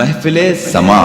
महफिले समा।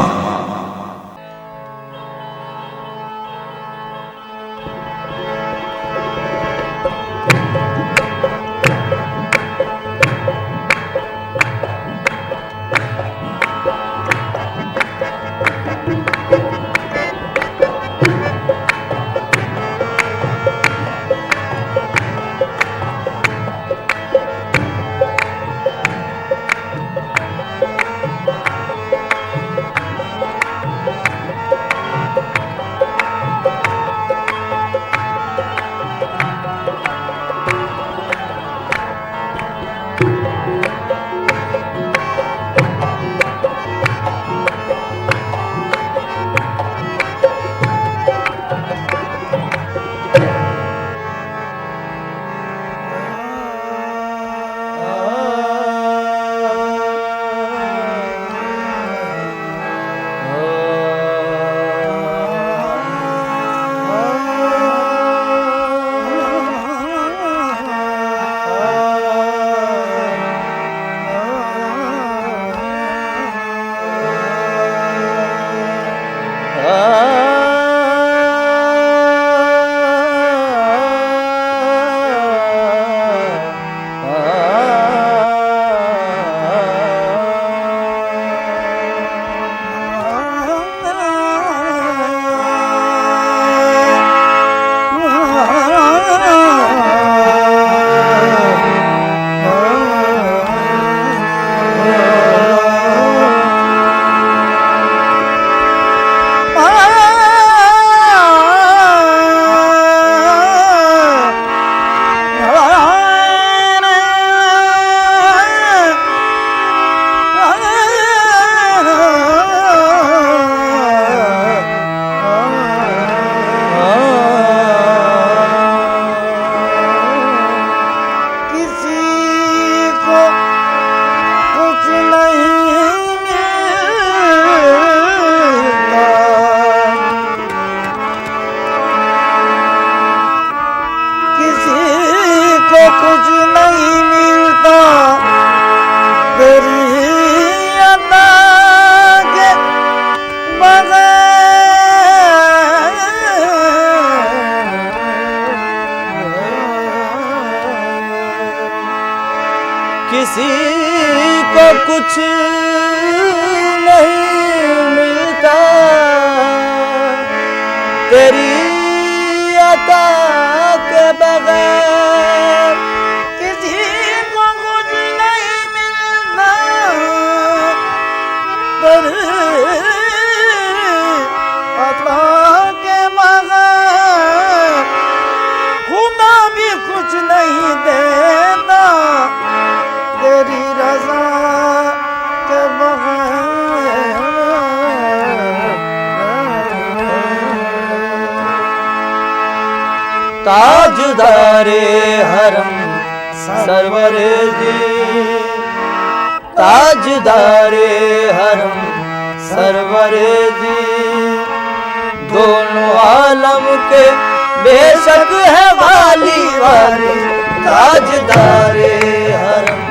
कुछ नहीं मिलता तेरी अदा के बगैर। किसी को कुछ नहीं मिलता तेरी अदा के बगैर। किसी को कुछ नहीं मिलता तेरी अदा के बगैर। खुदा भी कुछ नहीं देता तेरी रज़ा के बगैर। ताजदारे हरम सरवरे जी, ताजदारे हरम सरवरे जी। दोनों आलम के बेशक है वाली वाली। ताजदारे हरम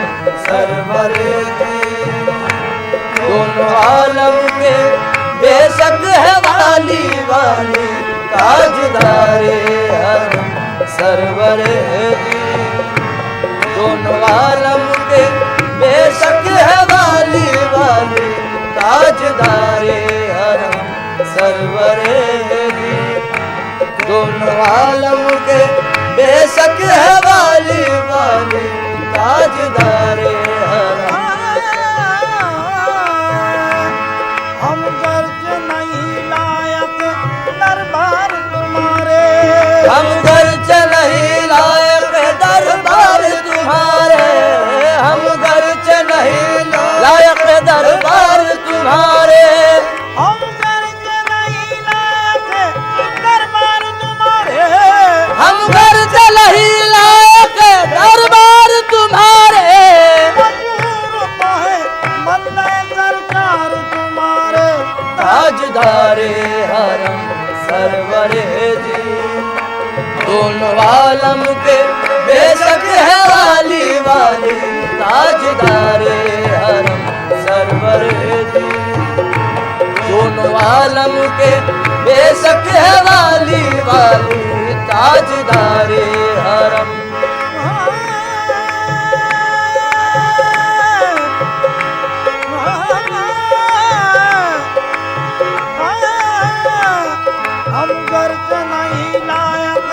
सरवरे जी, दोनों आलम के बेशक है वाली वाली। ताजदारे हरम सरवरे जी, दोनों आलम के बेशक है वाली वाली। ताजदारे हरम सरवरे जी, दोनों आलम के बेशक है वाली वाली। ताजदारे हरम। हम गर्ज नहीं लायक दरबार तुम्हारे, हम गर्ज नहीं लायक दरबार तुम्हारे। हम गर्ज नहीं लायक दरबार तुम्हारे। हम गर्ज नहीं लायक दरबार तुम्हारे। हम गर्ज नहीं लायक दरबार तुम्हारे। मजबूर तो है बंदे सरकार तुम्हारे। ताजदारे हरम सरवरे जी, दोनों आलम के बेशक है वाली वाली। ताजदारे हरम सरवरे जी, आलम के बेशक है वाली वाली ताजदारे हरम। हम गर्ज नहीं लायक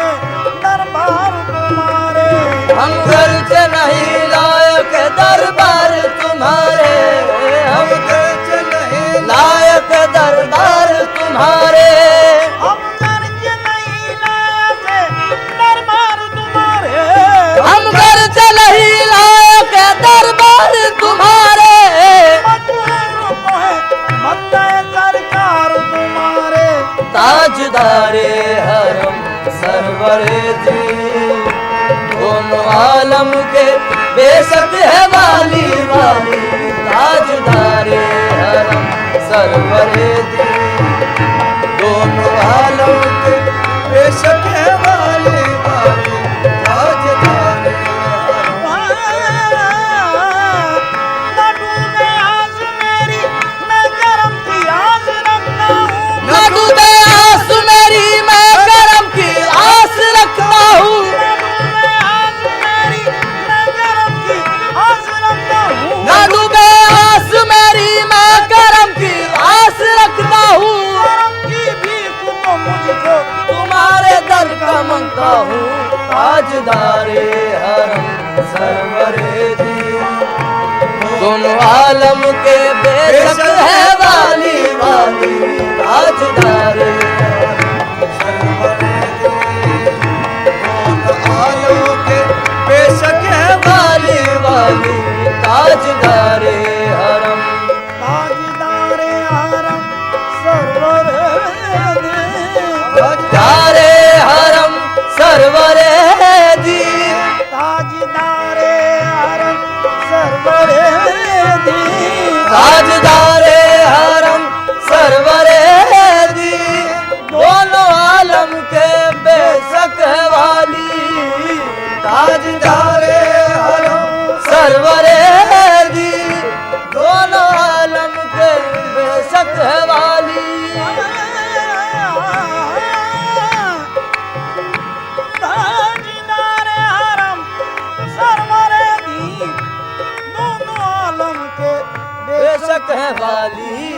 दरबार तुम्हारे, हम गर्ज नहीं लायक दरबार तुम्हारे, हम गर्ज नहीं लायक दरबार तुम्हारे, हम गर्ज नहीं लायक दरबार तुम्हारे, हम गर्ज नहीं लायक दरबार तुम्हारे, सरकार तुम्हारे, ताजदारे हरम सरवरे जी दोनों आलम के बेशक है वाली वाली ताजदारे हरम सरवरे जी दोनों आलम के बेशक है वाली वाली ताजदारे मांगता हूँ ताजदारे हरम सरवरे जी दोनों आलम के बेशक है वाली वाली ताजदारे सरवरे जी दोनों आलम के बेशक है वाली वाली ताजदारे हरम ताजदारे हरम सरवरे ताजदारे हरम सरवरे दी ताजदारे हरम सरवरे दी ताजदारे हरम सरवरे दी दोनों आलम के बेशक वाली ताजदारे हरम सरवरे दी दोनों आलम के बेशक वाली बेशक है वाली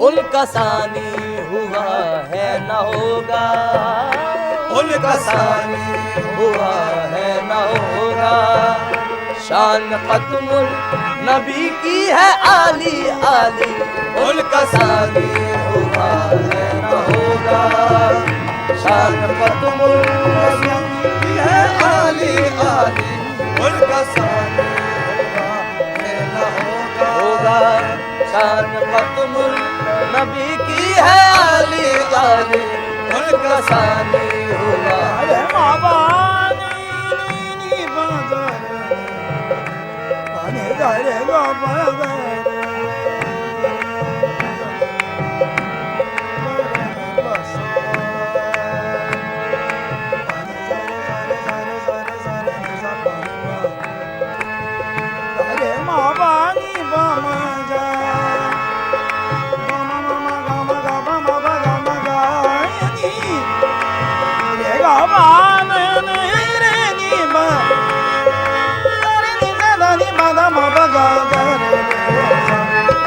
उनका सानी हुआ है न होगा उनका सानी हुआ है न होगा शान खत्मुल नबी की है आली आली उनका सानी हुआ है न होगा शान खत्मुल नबी की है आली आली उनका सानी शान खत्मुल नबी की है आली आली उनका सानी होगा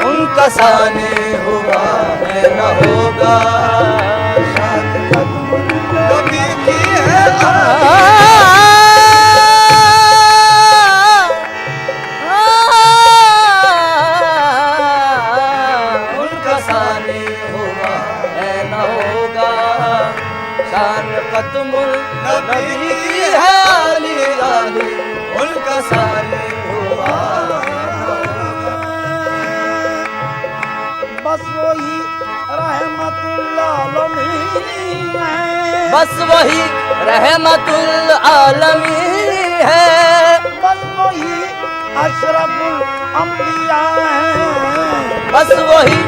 उनका सानी हुआ है न होगा शान खत्मुल नबी की है उनका सानी हुआ है न होगा शान खत्मुल नबी की है आली आली उनका सानी हुआ बस वही रहमतुल आलमीन है, बस वही रहमतुल आलमीन है, बस वही अशरफुल अंबिया है, बस वही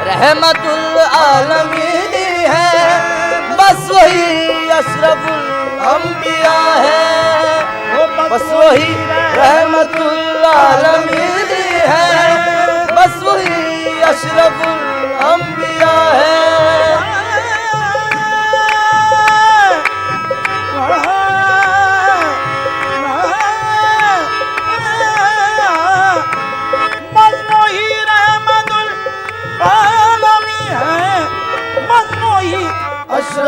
रहमतुल आलमीन है, बस वही अशरफुल अंबिया है, बस वही रहमतुल आलमीन है, बस वही अशरफुल अंबिया है।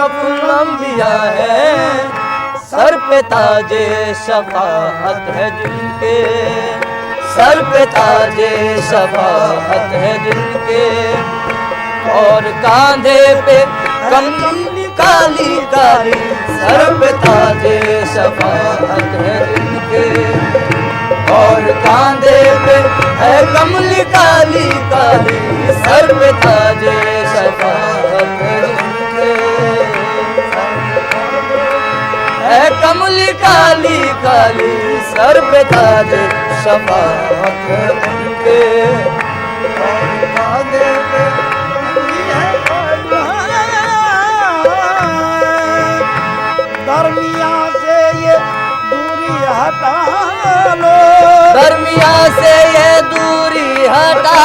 अशरफुल अंबिया है, सर पे ताजे शफाअत है जिनके, सर पे ताजे शफाअत है जिनके, और कांधे पे कमली काली काली, सर पे ताजे शफाअत है जिनके, और कांधे पे है कमली काली काली, सर पे ताजे शफाअत है जिनके, है कमली काली काली, सर पे ताजे शफाअत है उनके, और कांधे पे दरमिया से ये दूरी हटा लो, दरमिया से ये दूरी हटा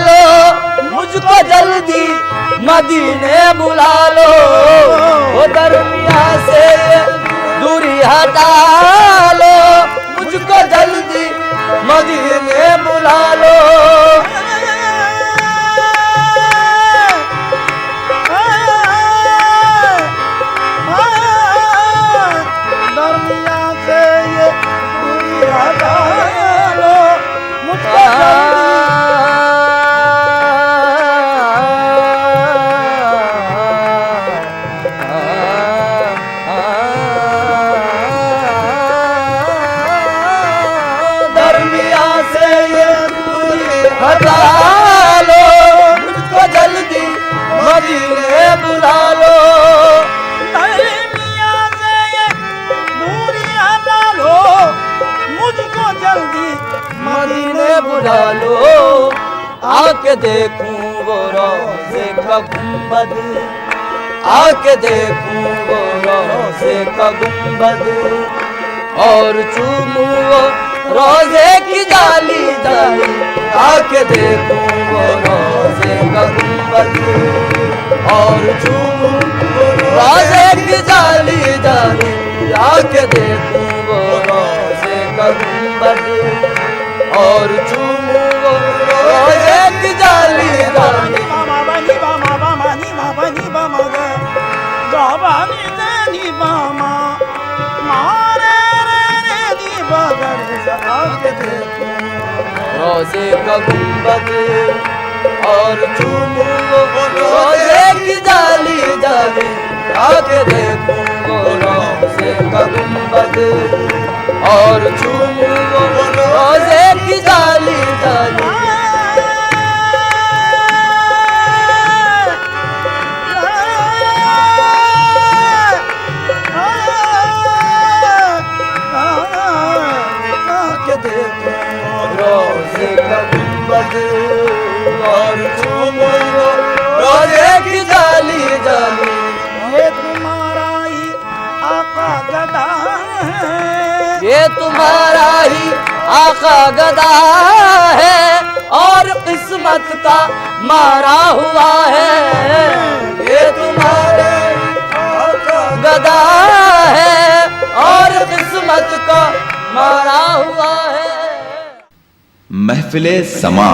लो, मुझको जल्दी मदीने बुला लो, वो दरमिया से ये दूरी हटा लो, मुझको जल्दी मदीने बुला लो, दरमिया से ये दूरी हटा लो, मुझको दरमिया से ये दूरी हटा लो, मुझको जल्दी मदीने बुला लो, दरमिया से ये दूरी हटा लो, मुझको जल्दी मदीने बुला लो, आके देखूं वो रोज़े का गुंबद, आके देखूं वो रोज़े का गुंबद, और चूमूं वो रोज़े की जाली जाली, आके देखूं वो रोज़े का गुंबद, और चूमूं वो रोज़े की जाली जाली, आके देखूं वो रोज़े का गुंबद, और चूमूं वो रोज़े की जाली जाली, मामा बनी मामा मामा नी मामा नी मामा गे, गावा नी दे नी मामा, मारे रे नी बगर आके देखो, रोज़े का गुंबद, और चूमूं वो रोज़े की जाली जाली, आके देखूं वो रोज़े का गुंबद, और चूमूं वो रोज़े की जाली जाली, आके देखूं रोज़े का गुंबद, और चूमूं वो रोज़े की जाली जाली, ये तुम्हारा ही आका गदा है, ये तुम्हारा ही आका गदा है, और किस्मत का मारा हुआ है, ये तुम्हारा ही आका गदा है, और किस्मत का मारा हुआ है। महफिले समा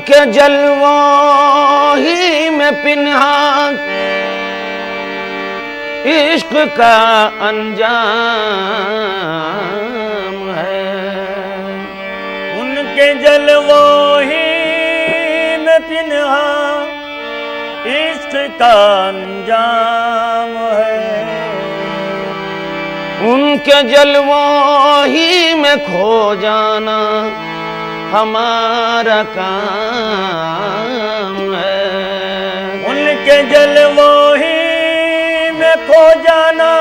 उनके जलवों ही में पिन्हा इश्क का अंजाम है। उनके जलवों ही में पिन्हा इश्क का अंजाम है। उनके जलवों ही में खो जाना हमारा काम है। उनके जलवों ही में खो जाना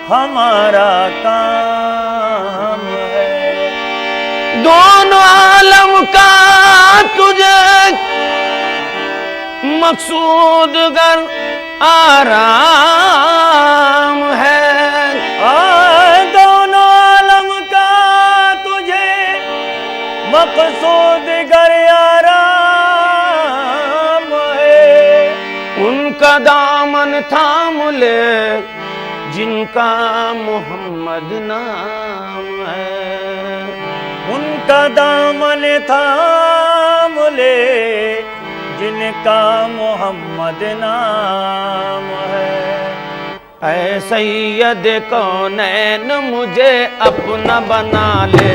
हमारा काम है। दोनों आलम का तुझे मकसूद गर आराम है। दोनों आलम का तुझे मकसूद गर आराम है। उनका दामन थाम ले जिनका मोहम्मद नाम है। उनका दामन थाम ले जिनका मोहम्मद नाम है। ऐ सैयद कौनैन मुझे अपना बना ले।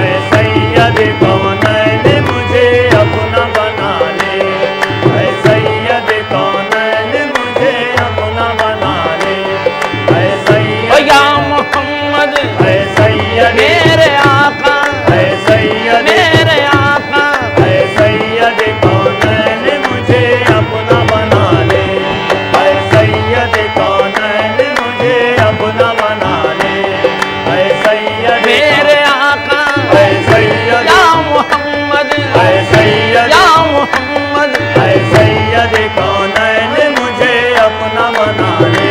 ऐ सैयद कौनैन मुझे अपना बना ले। ऐ सैयद कौनैन मुझे अपना बना ले। ऐ सैयद या मोहम्मद ऐ सैयद मेरे आका ऐ सैयद मेरे आका। ऐ सैयद कौनैन मुझे अपना बना ले। ऐ सैयद कौनैन मुझे अपना बना ले। ऐ सैयद मेरे आका ऐ सैयद या मोहम्मद ऐ सैयद या मोहम्मद। ऐ सैयद कौनैन मुझे अपना बना ले।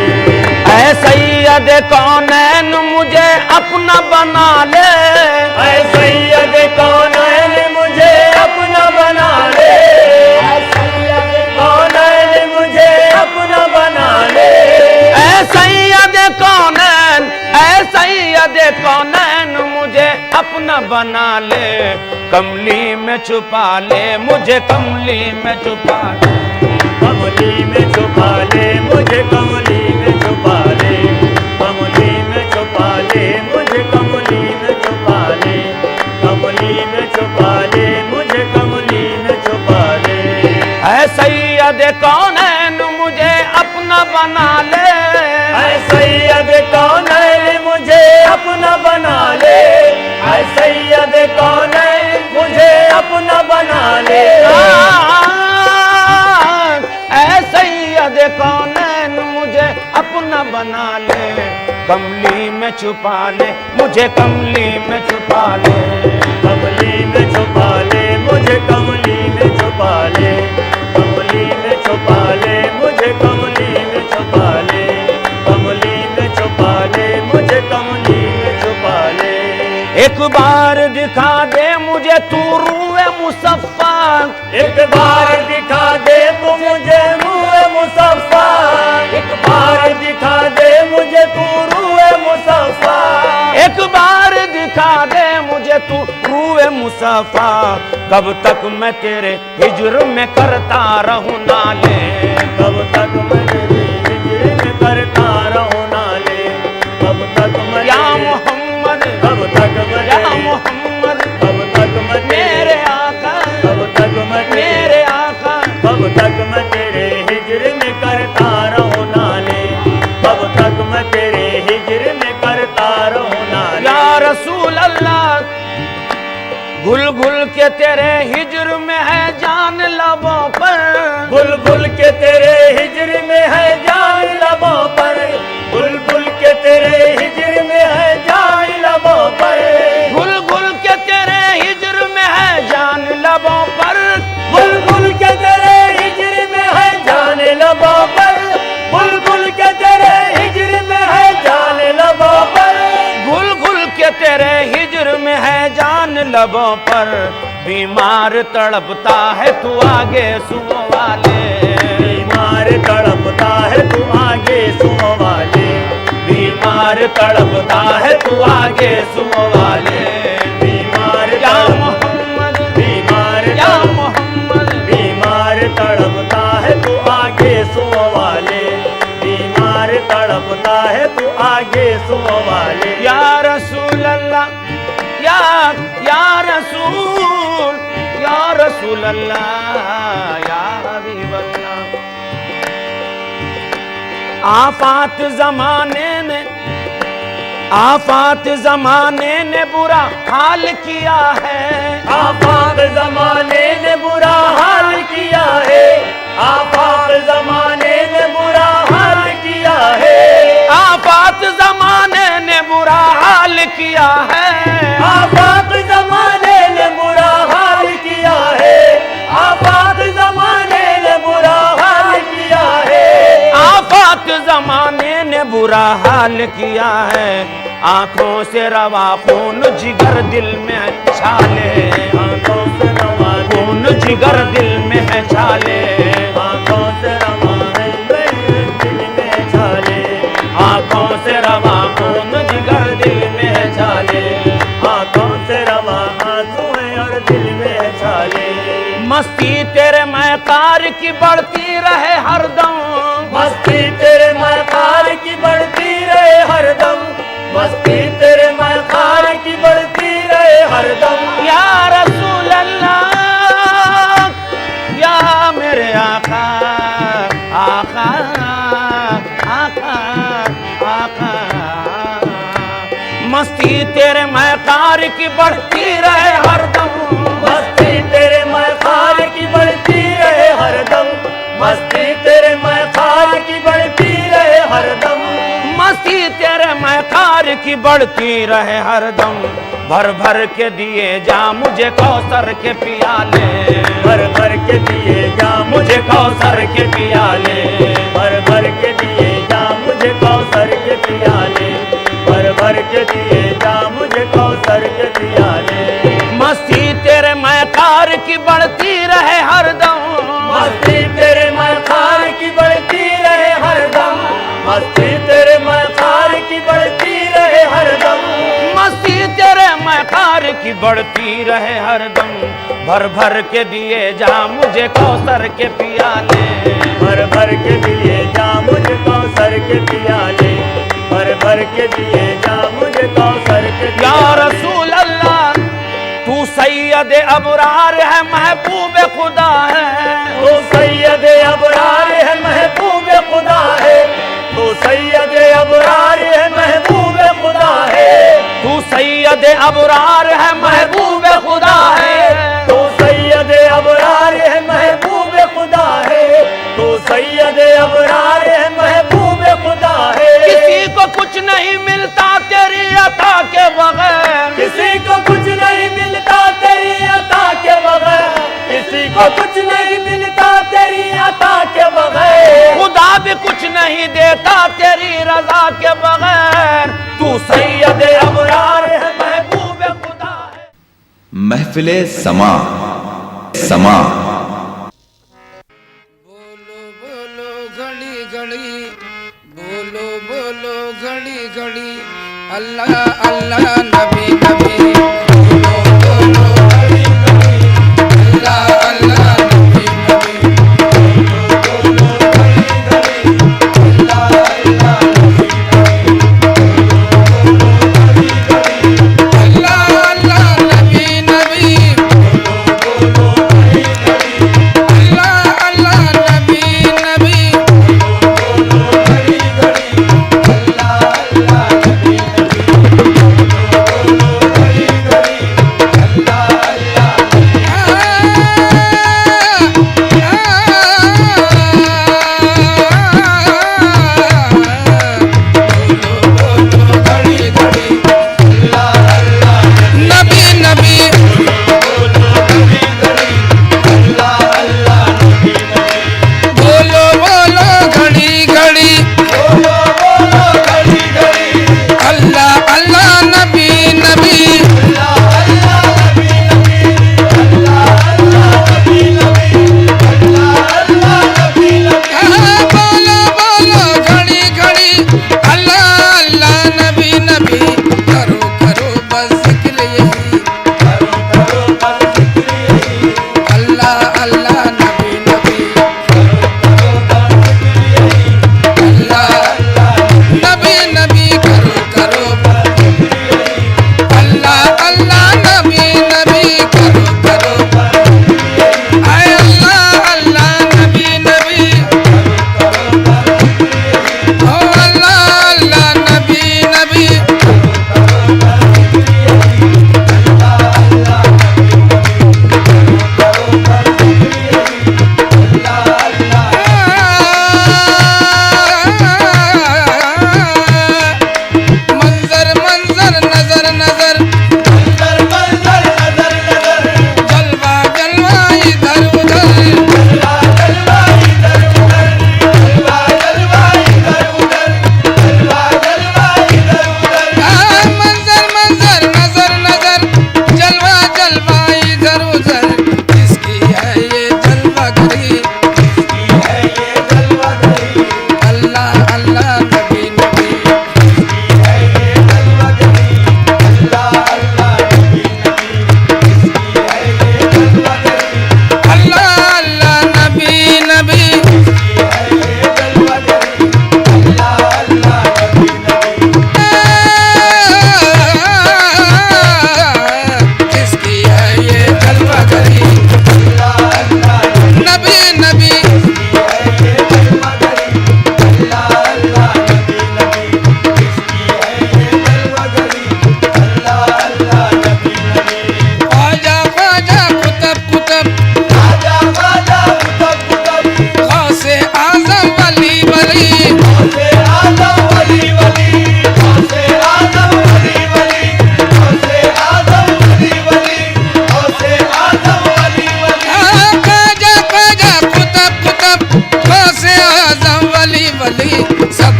ऐ सैयद कौनैन मुझे अपना बना ले। ऐ सैयद कौनैन मुझे अपना बना ले। ऐ सैयद कौनैन मुझे अपना बना ले। ऐ सैयद कौनैन ऐ सैयद कौनैन मुझे अपना बना ले। कमली में छुपा ले मुझे कमली में छुपा ले। कमली में छुपा ले मुझे कमली में छुपा ले। कमली में छुपा ले मुझे कमली में छुपा ले। कमली में छुपा ले मुझे कमली में छुपा ले। ऐ सैयद कौनैन मुझे अपना बना ले। ऐ सैयद कौनैन मुझे अपना बना ले। ऐ सैयद कौनैन मुझे अपना बना ले। ऐ सैयद कौनैन मुझे अपना बना ले। कमली में छुपा ले मुझे कमली में छुपा ले। कमली में छुपा ले मुझे कमली में छुपा ले। कमली में छुपा ले मुझे कमली में छुपा ले। कमली में छुपा ले मुझे कमली में छुपा ले। एक बार दिखा दे मुझे तू रूए मुसफ्फा। एक बार दिखा दे तू मुझे रूए मुसफ्फा। एक बार दिखा दे मुझे तू रूए मुसफ्फा। एक बार दिखा दे मुझे तू रूए मुसफ्फा। कब तक मैं तेरे हिज्र में करता रहूं नाले। कब तक मैं तेरे हिज्र में करता रहूं नाले। कब तक मैं या मोहम्मद कब तक मैं या मोहम्मद कब तक मैं मेरे आका कब तक मैं मेरे आका। कब तक मैं तेरे हिज्र में करता रहूं नाले। कब तक मैं तेरे हिज्र में करता रहूं नाले। या रसूल अल्लाह घुल घुल के तेरे हिज्र में है जान लबों पर। बुलबुल के तेरे हिज्र में है जान लबों पर। बुलबुल के तेरे हिज्र में है जान लबों पर। घुल घुल के तेरे हिज्र में है जान लबों पर। बुलबुल के तेरे हिज्र में है जान लबों पर। बुलबुल के तेरे हिज्र में है जान लबों पर। घुल घुल के तेरे हिज्र में है जान लबों पर। बीमार तड़पता है तू आगे सुनो वाले। बीमार तड़पता है तू आगे सुनो वाले। बीमार तड़पता है तू आगे सुनो वाले। बीमार या मोहम्मद बीमार या वाले, बीमार तड़पता है तू आगे सो वाले। या रसूल अल्लाह, या रसूल, या रसूल अल्लाह, या हबीब अल्लाह। आफात जमाने ने बुरा हाल किया है, आफात जमाने ने बुरा हाल किया है, आफात जमाने ने बुरा हाल किया है, आफात जमाने ने बुरा हाल किया है, आफात जमाने ने बुरा हाल किया है, आफात जमाने ने बुरा हाल किया है, आफात जमाने ने बुरा हाल किया है। आंखों से रवा खून जिगर दिल में है छाले, आंखों से रवा खून जिगर दिल में है छाले, आंखों से रवा है दिल में छाले, आंखों से रवा खून जिगर दिल में है छाले, आंखों से रवा आंसू है और दिल में छाले। मस्ती तेरे मैकार की बढ़ती रहे हरदम, मस्ती तेरे मकार की बढ़ती रहे हरदम, मस्ती तेरे मकार की बढ़ती रहे हरदम। या रसूल अल्लाह, या मेरे आका, आका, आका, आका। मस्ती तेरे मैकार की बढ़ती रहे हरदम, मस्ती तेरे मकार की बढ़ती रहे हरदम, मस्ती तेरे मकार की बढ़ती रहे हरदम, मस्ती तेरे मैकार की बढ़ती रहे हरदम। भर भर के दिए जा मुझे कौसर के पियाले, भर भर के दिए जा मुझे कौसर के पियाले, भर भर के दिए जा मुझे कौसर के पियाले, भर भर के दिए जा मुझे कौसर के पियाले। मस्ती तेरे मैकार की बढ़ती रहे हरदम, मस्ती तेरे मकार की बढ़ती रहे हरदम, मस्ती तेरे मकार की बढ़ती रहे हरदम, मस्ती तेरे मैकार की बढ़ती रहे हरदम। भर भर के दिए जा मुझे कौसर के पियाले, भर भर के दिए जा मुझे कौसर के पियाले, भर भर के दिए जा मुझे कौसर के या पियाले। रसूल अल्लाह, तू सैयद अबरार है महबूब खुदा है, तो सैयद अबरार है महबूब खुदा है, तो सैयद अबरार है महबूब खुदा है, तू सैयद अबरार है महबूब खुदा है, तो सैयद अबरार है महबूब खुदा है, तो सैयद अबरार है महबूब खुदा है। किसी को कुछ नहीं मिलता तेरी अता के बगैर, किसी को कुछ नहीं मिलता तेरी अता के बगैर, किसी को कुछ नहीं मिलता तेरी अता के बगैर, खुदा भी कुछ नहीं देता तेरी रजा के बगैर। तू सैयद अबरार है महबूब खुदा है। महफिले समा समा बोलो बोलो घड़ी घड़ी, बोलो बोलो घड़ी घड़ी, अल्लाह अल्लाह नबी नबी। बोलो बोलो घड़ी घड़ी, अल्लाह अल्लाह नबी नबी। बोलो बोलो घड़ी घड़ी, अल्लाह अल्लाह नबी नबी। बोलो बोलो घड़ी घड़ी, अल्लाह अल्लाह नबी नबी। बोलो बोलो घड़ी घड़ी, अल्लाह अल्लाह नबी नबी। बोलो बोलो घड़ी घड़ी, अल्लाह अल्लाह नबी नबी। बोलो बोलो घड़ी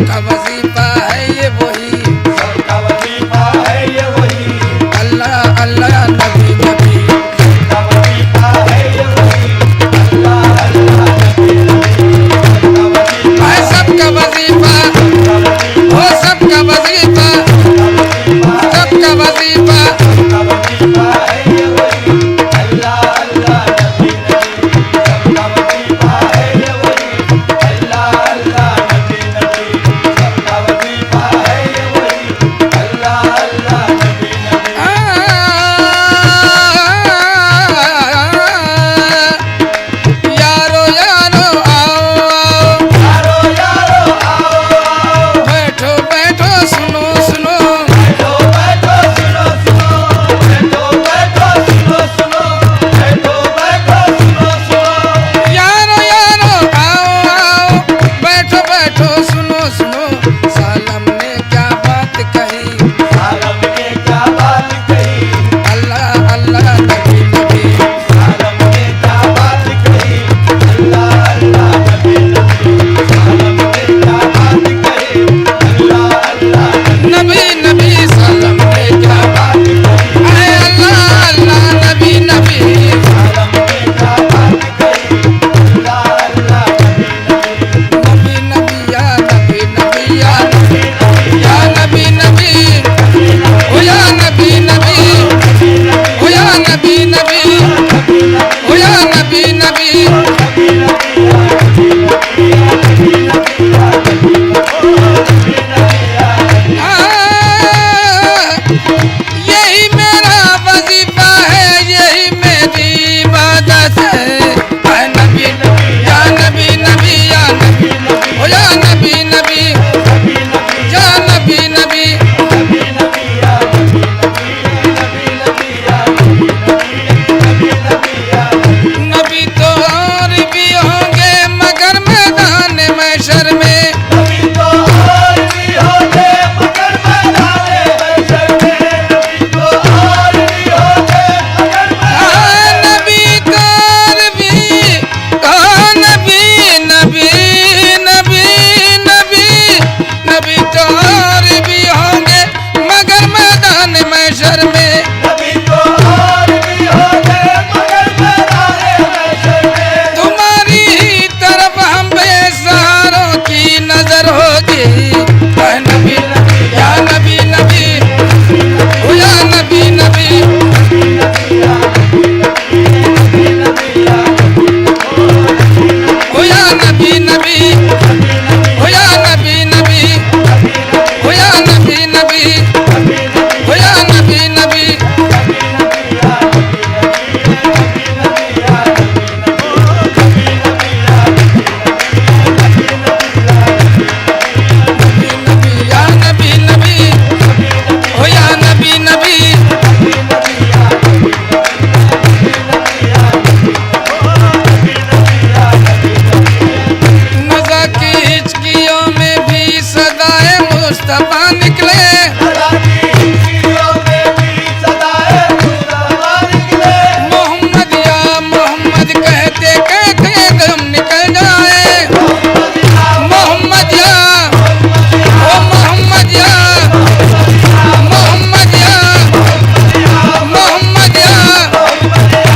सबका वजीफा है ये वही सबका वजीफा है ये वही अल्लाह अल्लाह नबी नबी सबका वजीफा है ये वही अल्लाह अल्लाह नबी नबी सबका वजीफा है सबका वजीफा सबका वजीफा सबका वजीफा है ये वही अल्लाह अल्लाह नबी नबी सबका वजीफा है ये वही अल्लाह अल्लाह नबी नबी सबका वजीफा है ये वही अल्लाह अल्लाह नबी नबी यारो यारो आओ यारो यारो आओ आओ बैठो बैठो सुनो सुनो बैठो बैठो सुनो सुनो बैठो बैठो सुनो सुनो बैठो बैठो सुनो सुनो यारो यारो आओ आओ बैठो बैठो सुनो सुनो सालम ने क्या बात कही आलम ने क्या बात कही अल्लाह अल्लाह नबी नबी आलम ने क्या बात कही अल्लाह अल्लाह नबी नबी आलम ने क्या बात कही अल्लाह अल्लाह नबी नबी सालम ने क्या बात कही है अल्लाह अल्लाह नबी नबी आलम ने क्या बात कही अल्लाह अल्लाह नबी नबी नबी नबी या नबी नबी या नबी नबी ओ या नबी नबी ओ या नबी नबी ओ या नबी नबी यही मेरा वजीफा है यही मेरी इबादत है ऐ नबी या नबी नबी या नबी ओ या नबी नबी या नबी नबी नबी तो और भी होंगे मगर मैदान महशर में नबी तो और भी होते मगर मैदाने महशर में नबी तो और भी होते मगर नबी तो और भी नबी नबी नबी नबी नबी तो और भी होंगे मगर मैदान महशर में नबी तो और भी होते मगर मैदाने महशर में तुम्हारी ही तरफ हम बेसहारों की नजर होगी ऐ नबी या नबी नबी ओ या नबी नबी ओ या नबी नबी ओ या नबी नबी ओ या नबी नबी ओ या नबी नबी या नबी नबी ओ या नबी नबी नज़ा की हिचकियों में भी सदाए मुस्तफा निकले सदा की हिचकियों में भी सदाए मुस्तफा निकले मोहम्मद या मोहम्मद कहते कहते दम निकल जाए मोहम्मद या ओ मोहम्मद या मोहम्मद या मोहम्मद या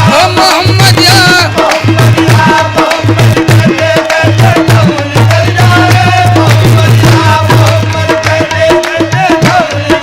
ओ मोहम्मद या कहते कहते दम निकल जाए मोहम्मद या मोहम्मद कहते कहते दम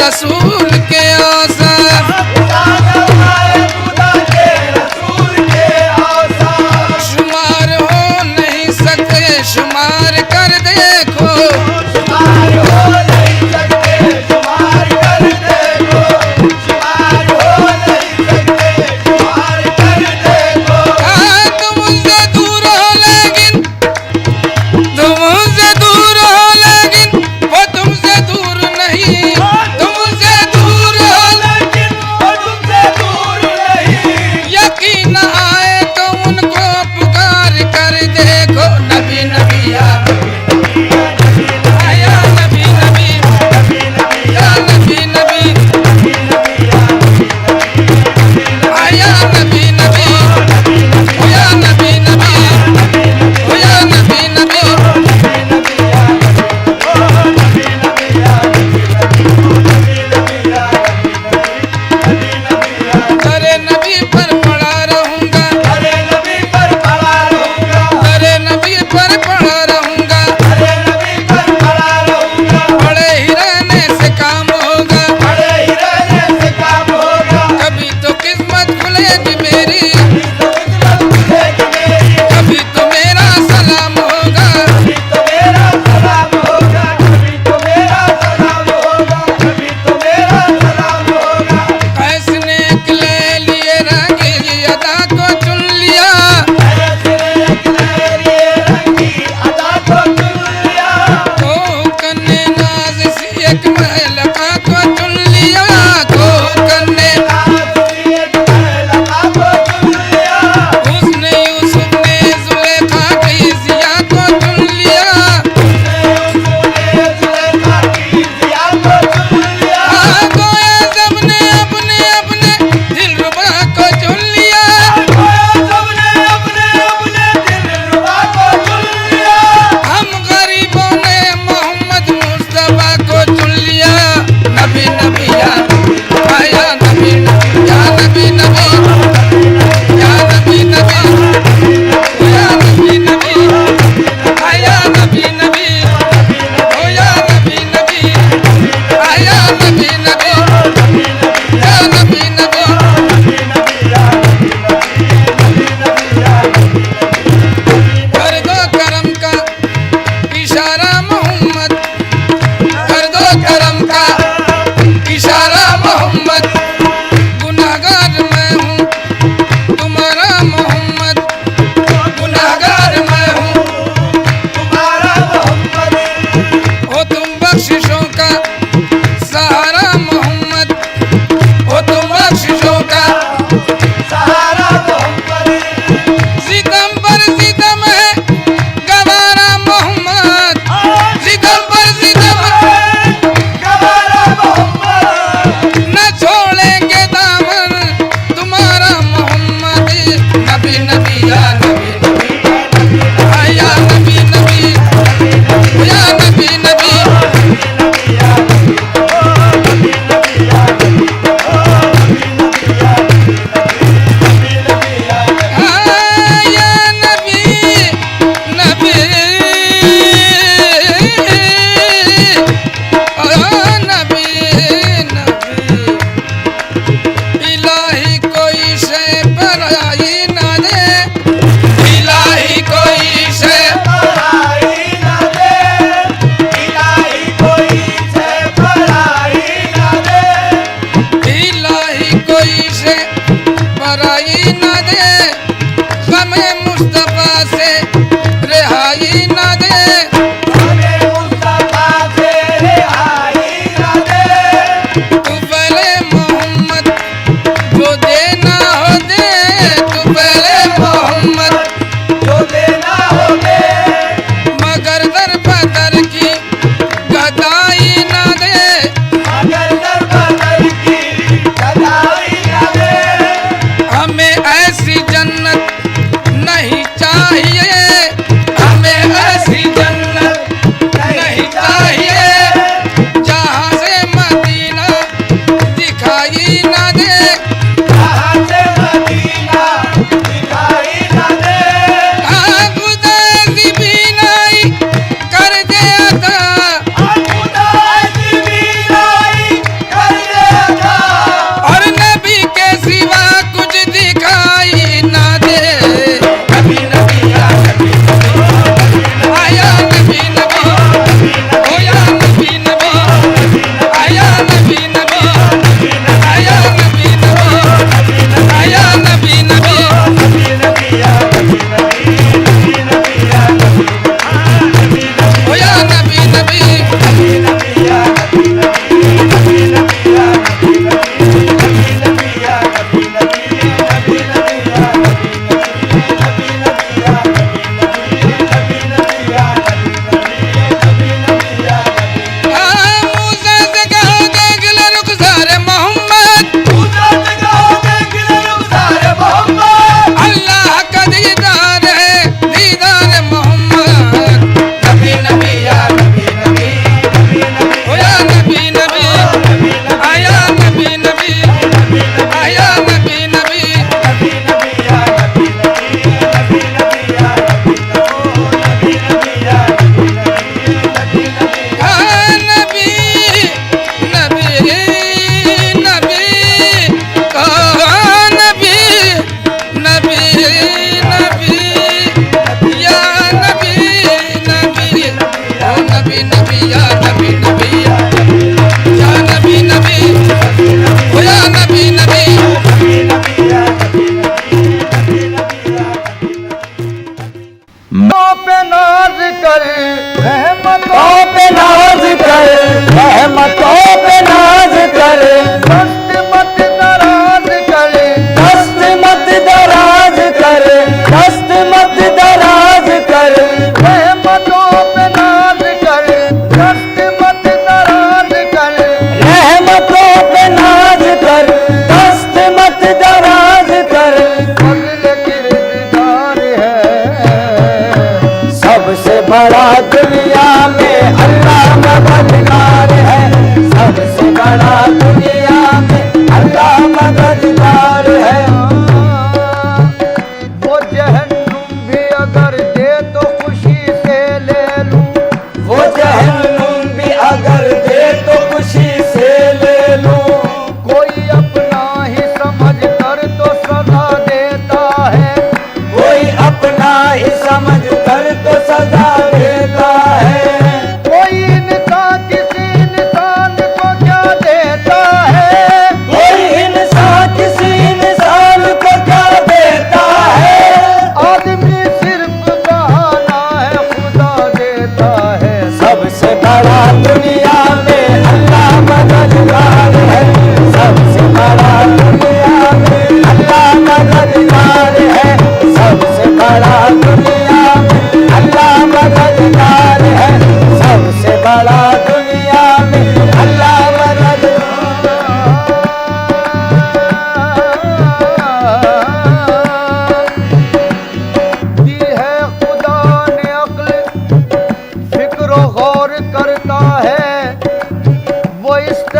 रसूल के आसार खुदा गवाए खुदा के रसूल के आसार शुमार हो नहीं सकते शुमार कर देखो शुमार हो नहीं सकते शुमार कर देखो शुमार हो नहीं सकते शुमार कर देखो तुम मुझसे दूर हो लेकिन वो तुमसे दूर नहीं तुमसे दूर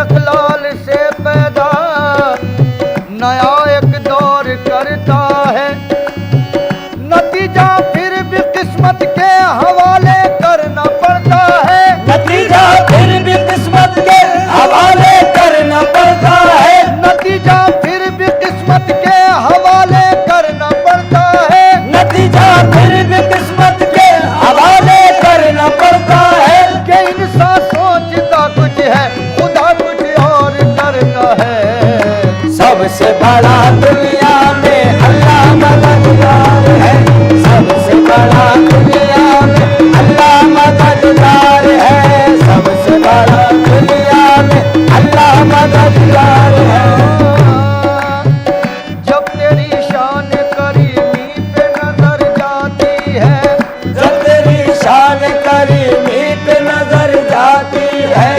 इस्तकलाल से पैदा नया एक दौर करता है। नतीजा फिर भी किस्मत के हवाले करना पड़ता है। नतीजा फिर भी किस्मत के हवाले करना पड़ता है। नतीजा फिर भी किस्मत के हवाले करना पड़ता है। नतीजा फिर भी किस्मत के हवाले करना पड़ता है। कि इंसान सोचता कुछ है, खुदा कुछ और करता है। सबसे बड़ा दुनिया में अल्लाह मददगार है। सबसे बड़ा दुनिया में अल्लाह मददगार है। सबसे बड़ा दुनिया में अल्लाह मददगार है। जब तेरी शान करीमी पे नजर जाती है, जब तेरी शान करीमी पे नजर जाती है,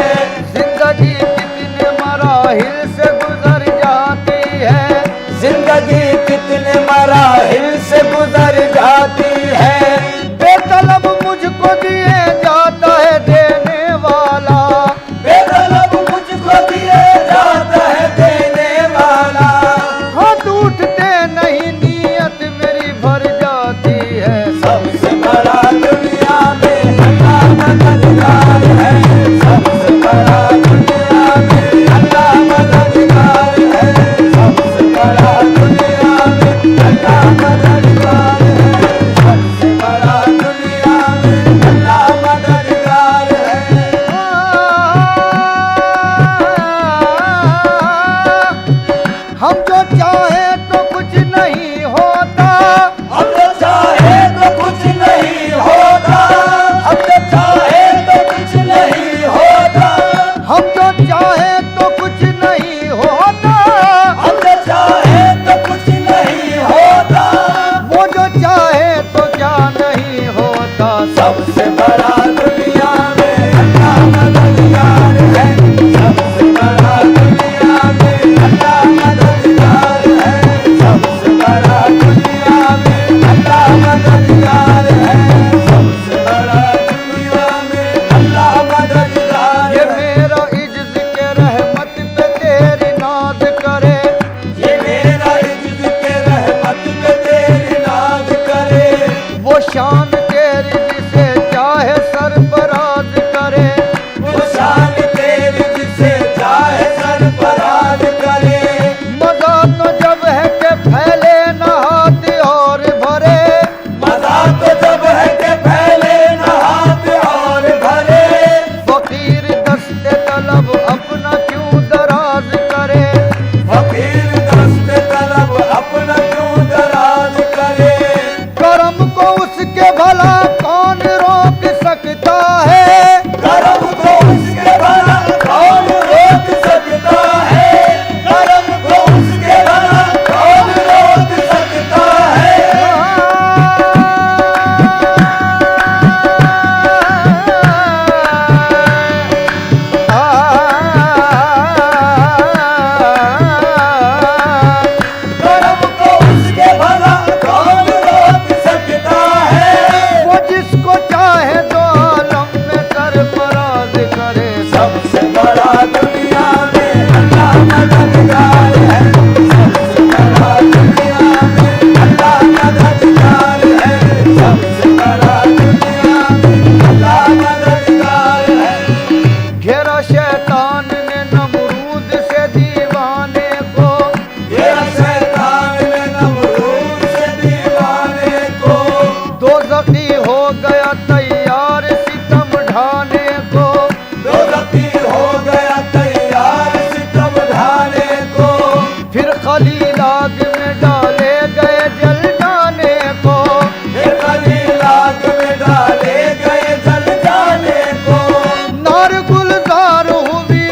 जिंदगी कितने मराहिल से गुजर जाती है। जिंदगी कितने मराहिल से गुजर जाती है। बेतलब मुझको दिए जाता है देने वाला। बेतलब मुझको दिए जाता है देने वाला। हाथ उठते नहीं नियत मेरी भर जाती है। सबसे बड़ा दुनिया में अल्लाह मददगार है। सबसे बड़ा दुनिया में अल्लाह मददगार है। सबसे बड़ा दुनिया में अल्लाह मददगार है। सबसे बड़ा दुनिया में अल्लाह मददगार है। हम जो चाहे तो कुछ नहीं होता। हम तो चाहे तो कुछ नहीं होता। हम तो चाहे तो कुछ नहीं होता। हम जो चाहे तो कुछ नहीं होता। हम तो चाहे तो कुछ नहीं होता। वो जो चाहे तो क्या नहीं होता। सबसे बड़ा दुनिया में अल्लाह मददगार है। सबसे बड़ा दुनिया में अल्लाह मददगार है। सबसे बड़ा दुनिया में अल्लाह मददगार है। सबसे बड़ा दुनिया में अल्लाह मददगार ये है। मेरा इज्ज़ के रहमत पे तेरी नाज करे। ये मेरा इज्ज़त के रहमत पे तेरी नाज करे। वो शान तेरी जिसे चाहे सरफराज करे। वो शान तेरी जिसे चाहे सरफराज करे। मजा तो जब है कि फैले न हाथ और भरे। मजा तो जब है कि फैले न हाथ और भरे। फकीर दस्ते तलब अपना क्यों दराज करे। फकीर दस्ते तलब अपना क्यों दराज करे। करम को उसके भला कौन रोक सकता है। करम को उसके भला कौन रोक सकता है। करम को उसके भला कौन रोक सकता है। करम को उसके भला कौन रोक सकता है। वो जिसको चाहे दो आलम में सरफराज करे। सबसे बड़ा दुनिया में अल्लाह मददगार है। सबसे बड़ा दुनिया में अल्लाह मददगार है। सबसे बड़ा दुनिया में अल्लाह मददगार है। घेरा शैतान ने नमरूद से दीवाने को। ये शैतान ने नमरूद से दीवाने को। दोज़खी हो गया तैयार सितम ढाने को। दोज़खी हो गया तैयार सितम ढाने को। फिर खलील आग में डाले गए जल जाने को। ये खलील आग में डाले गए जल जाने को। नार गुलजार हुई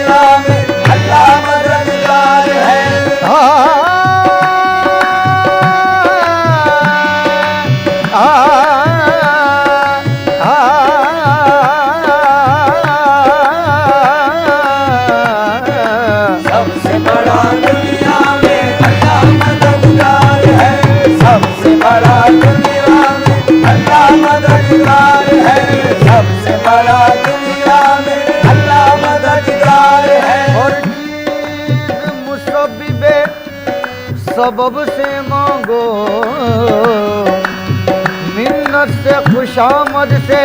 दुनिया में अल्लाह मददगार है। सबसे बड़ा दुनिया में अल्लाह मददगार है। सबसे बड़ा दुनिया में अल्लाह मददगार है। सबसे बड़ा दुनिया में अल्लाह मददगार है। और मुसब्बिबे सबब से मांगो, मिन्नत से खुशामद से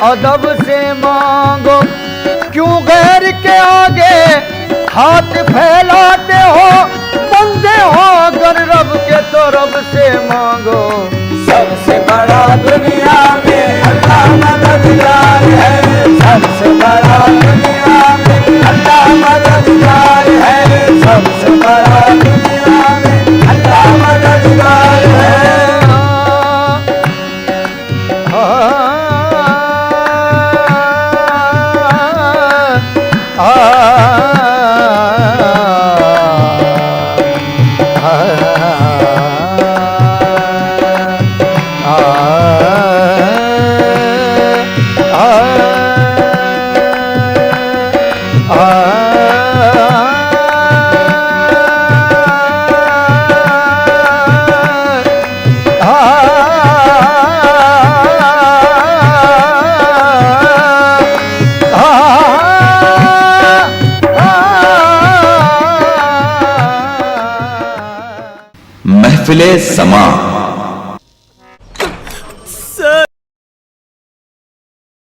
अदब से मांगो। क्यों गैर के आगे हाथ फैलाते हो, बंदे हो अगर रब के तो रब से मांगो। सबसे बड़ा दुनिया में अल्लाह मददगार है। सबसे बड़ा दुनिया में अल्लाह मददगार है। सबसे बड़ा दुनिया में अल्लाह मददगार है। महफिले समा